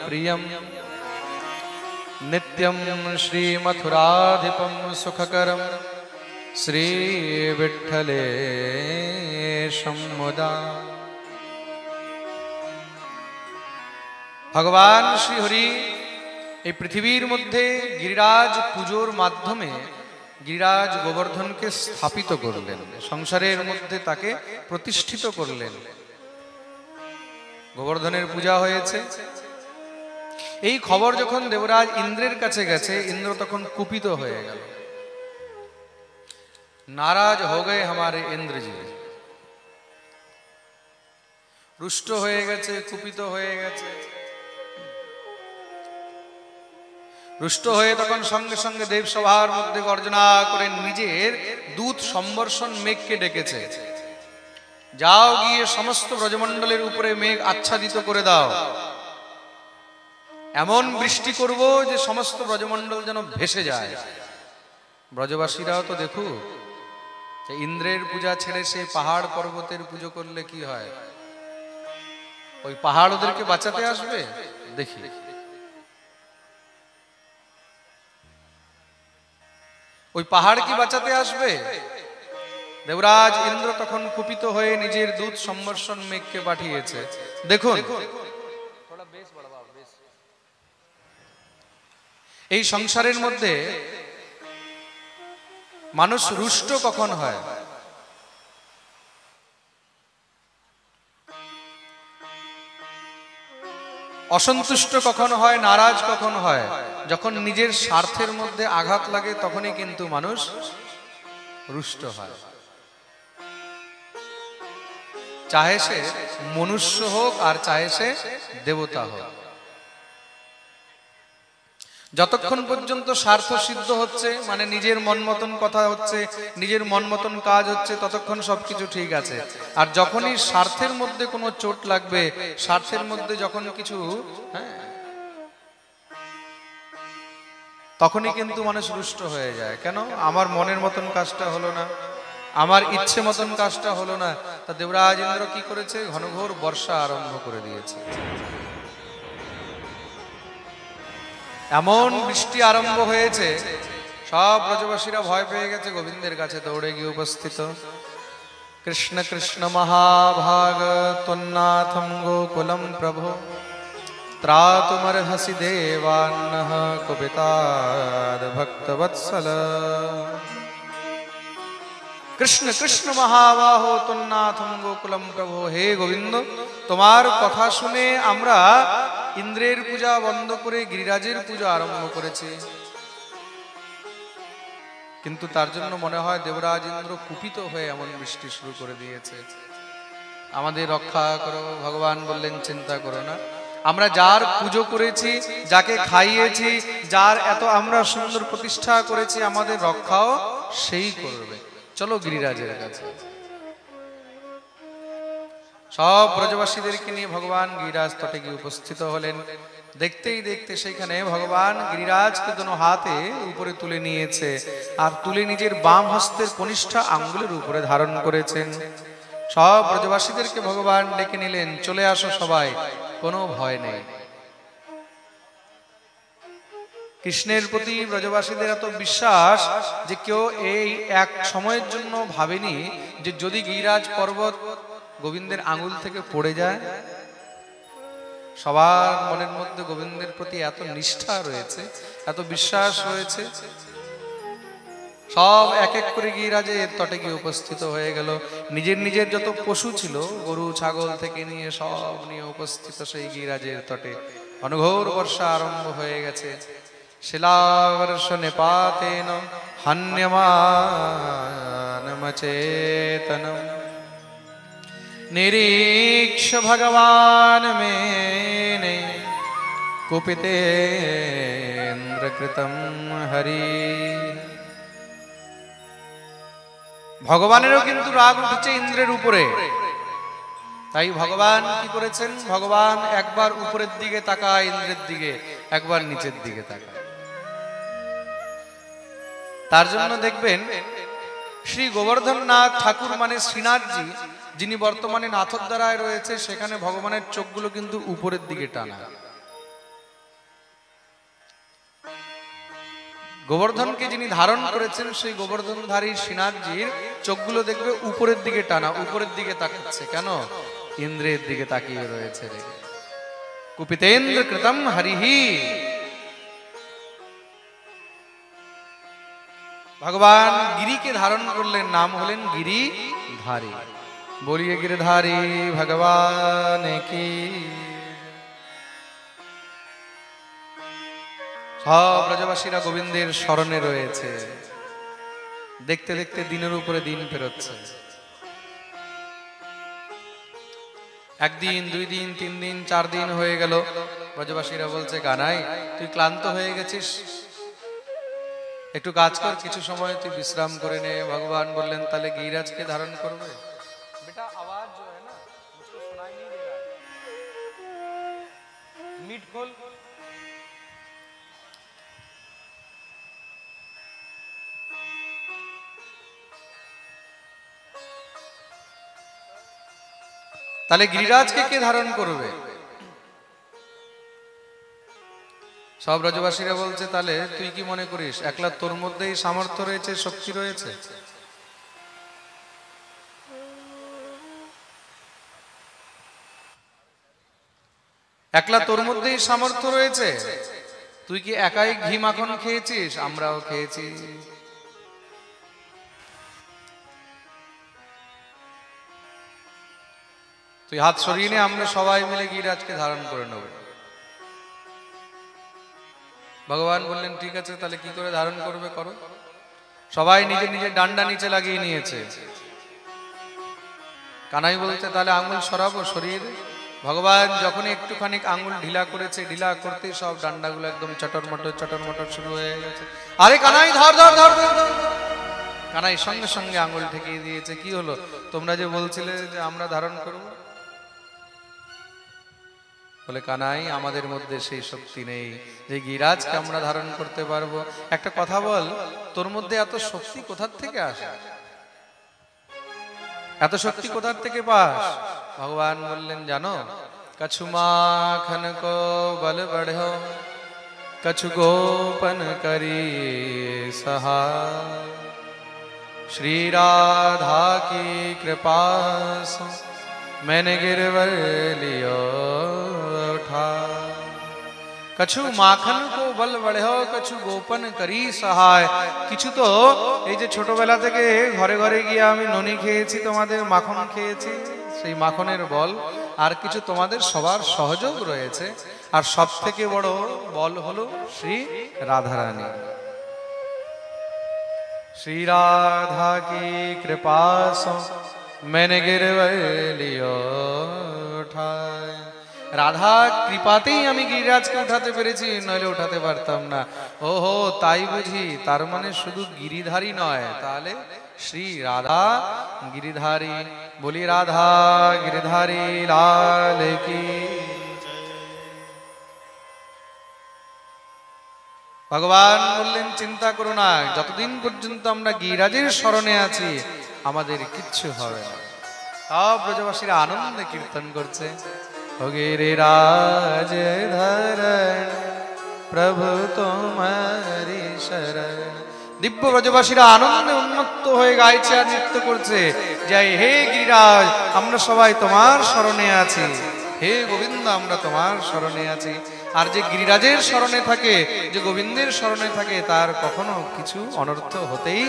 प्रियं नित्यं श्रीमथुराधिपं सुखकरं श्रीविठ्ठलेशं मुदा। भगवान श्रीहरि এই পৃথিবীর মধ্যে গিরিরাজ পুজোর মাধ্যমে গিরিরাজ গোবর্ধনকে স্থাপিত করলেন, সংসারের মধ্যে তাকে প্রতিষ্ঠিত করলেন। গোবর্ধনের পূজা হয়েছে। এই খবর যখন দেবরাজ ইন্দ্রের কাছে গেছে, ইন্দ্র তখন কুপিত হয়ে গেল। নারাজ হো গয়ে हमारे इंद्र जी, রুষ্ট হয়ে গেছে, কুপিত হয়ে গেছে। রুষ্ট হয়ে তখন সঙ্গে সঙ্গে দেবসভার মধ্যে গর্জনা করে নিজের দূত সম্বর্ষণ মেঘকে ডেকেছে, যাও গিয়ে সমস্ত ব্রজমণ্ডলের উপরে মেঘ আচ্ছাদিত করে দাও, এমন বৃষ্টি করব যে সমস্ত ব্রজমণ্ডল যেন ভেসে যায়। ব্রজবাসীরাও তো দেখুক যে ইন্দ্রের পূজা ছেড়ে সেই পাহাড় পর্বতের পুজো করলে কি হয়। ওই পাহাড় ওদেরকে বাঁচাতে আসবে? দেখি ওই পাহাড় কি বাঁচাতে আসবে? দেবরাজ ইন্দ্র তখন কুপিত হয়ে নিজের দূত সম্বর্ষণ মেঘকে পাঠিয়েছে। দেখুন, এই সংসারের মধ্যে মানুষ রুষ্ট কখন হয়? অসন্তুষ্ট কখন হয়? নারাজ কখন হয়? যখন নিজের স্বার্থের মধ্যে আঘাত লাগে তখনই কিন্তু মানুষ রুষ্ট হয়। চাহে সে মনুষ্য হোক আর চাহে সে দেবতা হোক, যতক্ষণ পর্যন্ত স্বার্থ সিদ্ধ হচ্ছে, মানে নিজের মন মতন কথা হচ্ছে, নিজের মন মতন কাজ হচ্ছে, ততক্ষণ সবকিছু ঠিক আছে। আর যখনই স্বার্থের মধ্যে কোনো চোট লাগবে, স্বার্থের মধ্যে যখন কিছু তখনই কিন্তু মানুষ রুষ্ট হয়ে যায়। কেন? আমার মনের মতন কাজটা হলো না, আমার ইচ্ছে মতন কাজটা হলো না। তা দেবরাজ ইন্দ্র কি করেছে? ঘনঘোর বর্ষা আরম্ভ করে দিয়েছে। এমন বৃষ্টি আরম্ভ হয়েছে, সব ব্রজবাসীরা ভয় পেয়ে গেছে, গোবিন্দের কাছে দৌড়ে গিয়ে উপস্থিত। কৃষ্ণ কৃষ্ণ মহাভাগ তন্নাথম গোকুলম প্রভো, ত্রাতুমর্হসি দেবান্নঃ কুপিতাদ ভক্তবৎসল। কৃষ্ণ কৃষ্ণ মহাবাহ তন্নাথম গোকুলম প্রভো, হে গোবিন্দ, তোমার কথা শুনে আমরা ইন্দ্রের পূজা বন্ধ করে গিরিরাজের পূজা আরম্ভ করেছি। কিন্তু তার জন্য মনে হয় দেবরাজ ইন্দ্র কুপিত হয়ে এমন বৃষ্টি শুরু করে দিয়েছে। আমাদের রক্ষা করো। ভগবান বললেন, চিন্তা করো না, আমরা যার পুজো করেছি, যাকে খাইয়েছি, যার এত আমরা সুন্দর প্রতিষ্ঠা করেছি, আমাদের রক্ষাও সেই করবে। চলো গিরিরাজের কাছে। সব ব্রজবাসীদেরকে নিয়ে ভগবান গিরিরাজ তটে গিয়ে উপস্থিত হলেন। দেখতেই দেখতে সেখানে ভগবান গিরিরাজকে দোনো হাতে উপরে তুলে নিয়েছে, আর তুলে নিজের বাম হস্তের কনিষ্ঠা আঙ্গুলের উপরে ধারণ করেছেন। সব ব্রজবাসীদেরকে ভগবান ডেকে নিলেন, চলে আসো সবাই, কোনো ভয় নেই। কৃষ্ণের প্রতি ব্রজবাসীদের এত বিশ্বাস যে কেউ এই এক সময়ের জন্য ভাবেনি যে যদি গিরিরাজ পর্বত গোবিন্দের আঙুল থেকে পড়ে যায়। সবার মনের মধ্যে গোবিন্দের প্রতি এত নিষ্ঠা রয়েছে, এত বিশ্বাস রয়েছে। সব এক এক করে গিরিরাজের তটে গিয়ে উপস্থিত হয়ে গেল। নিজের নিজের যত পশু ছিল, গরু ছাগল থেকে নিয়ে সব নিয়ে উপস্থিত সেই গিরিরাজের তটে। অনঘোর বর্ষা আরম্ভ হয়ে গেছে। শিলাবর্ষণেপাতেন হন্যমানমচেতনম নিরীক্ষ ভগবান মেনে কুপিতেন্দ্রকৃতম হরি। ভগবানেরও কিন্তু রাগ উঠেছে ইন্দ্রের উপরে। তাই ভগবান কি করেছেন? ভগবান একবার উপরের দিকে তাকায় ইন্দ্রের দিকে, একবার নিচের দিকে তাকায়। তার জন্য দেখবেন শ্রী গোবর্ধননাথ ঠাকুর মানে শ্রীনাথজি যিনি বর্তমানে নাথদ্বারায় রয়েছে সেখানে ভগবানের চোখগুলো কিন্তু উপরের দিকে টানা। গোবর্ধনকে যিনি ধারণ করেছেন সেই গোবর্ধনধারী শ্রীনাথজির চোখগুলো দেখবে উপরের দিকে টানা, উপরের দিকে তাকাচ্ছে। কেন? ইন্দ্রের দিকে তাকিয়ে রয়েছে। কুপিতেন্দ্র কৃতম হরিহি। ভগবান গিরিকে ধারণ করলেন, নাম হলেন গিরিধারী। বলিয়ে গিরিধারী ভগবান কি। সব ব্রজবাসীরা গোবিন্দের স্মরণে রয়েছে। দেখতে দেখতে দিনের উপরে দিন পেরোচ্ছে। একদিন, 2 দিন, 3 দিন, 4 দিন হয়ে গেল। ব্রজবাসীরা বলছে, কানাই তুই ক্লান্ত হয়ে গেছিস, একটু কাজ কর, কিছু সময় তুই বিশ্রাম করে নে। ভগবান বললেন, তাহলে গিরিরাজকে ধারণ করবে? বেটা আওয়াজ जो है ना मुझको सुनाई नहीं दे रहा है, मीट खोल। তাহলে গিরিরাজকে কে ধারণ করবে? সব ব্রজবাসীরা বলছে, তাহলে তুই কি মনে করিস একলা তোর মধ্যেই সামর্থ্য রয়েছে, শক্তি রয়েছে? একলা তোর মধ্যেই সামর্থ্য রয়েছে? তুই কি একাই ঘি মাখন খেয়েছিস? আমরাও খেয়েছি। তুই হাত সরিয়ে নে, আমরা সবাই মিলে গিরিরাজকে ধারণ করে নেব। ভগবান বললেন, ঠিক আছে, তাহলে কি করে ধারণ করবে করো। সবাই নিজের নিজের ডান্ডা নিচে লাগিয়ে নিয়েছে। কানাই বলতে, তাহলে আঙুল সরাবো, সরিয়ে দে। ভগবান যখন একটুখানি আঙুল ঢিলা করেছে, ঢিলা করতে সব ডান্ডাগুলো একদম চটর মটর শুরু হয়ে গেছে। আরে কানাই ধর ধর ধর ধর। কানাই সঙ্গে সঙ্গে আঙুল ঠেকিয়ে দিয়েছে। কি হলো? তোমরা যে বলছিলে যে আমরা ধারণ করব। বলে, কানাই আমাদের মধ্যে সেই শক্তি নেই যে গিরিরাজকে আমরা ধারণ করতে পারবো। একটা কথা বল, তোর মধ্যে এত শক্তি কোথার থেকে আসে? এত শক্তি কোথার থেকে পাস? ভগবান বললেন, জানো, কछु মাখন কো বল बढ़ो, कछु गोपन करी सहाय, श्री राधा की कृपा से मैंने गिरवर लियो उठाय। कछु माखन को बल बढ़ो, कछु गोपन करी सहाय। কিছু তো এই যে ছোটবেলা থেকে ঘরে ঘরে গিয়ে আমি ননি খেয়েছি, তোমাদের মাখন খেয়েছি, সেই মাখনের বল। আর কিছু তোমাদের সবার সহযোগ রয়েছে। আর সব থেকে বড় বল হলো শ্রী রাধারানী। श्री राधा की कृपा से मैंने गिरवर लियो उठाए। রাধা কৃপাতেই আমি গিরিরাজকে উঠাতে পেরেছি, নইলে উঠাতে পারতাম না। ওহো, তাই বুঝি? তার মানে শুধু গিরিধারী নয়, তাহলে শ্রী রাধা গিরিধারী। বলি রাধা গিরিধারী লাল কি। ভগবান বললেন, চিন্তা করো না, যতদিন পর্যন্ত আমরা গিরিরাজের শরণে আছি আমাদের কিচ্ছু হবে না। সব ব্রজবাসীরা আনন্দে কীর্তন করছে, ও গিরিরাজ ধরণ প্রভু তোমারি শরণ। দিব্য ব্রজবাসীরা আনন্দে উন্মত্ত হয়ে গাইছে আর নৃত্য করছে, জয় হে গিরিরাজ, আমরা সবাই তোমার শরণে আছি। হে গোবিন্দ, আমরা তোমার শরণে আছি। আর যে গিরিরাজের শরণে থাকে, যে গোবিন্দের শরণে থাকে, তার কখনো কিছু অনর্থ হতেই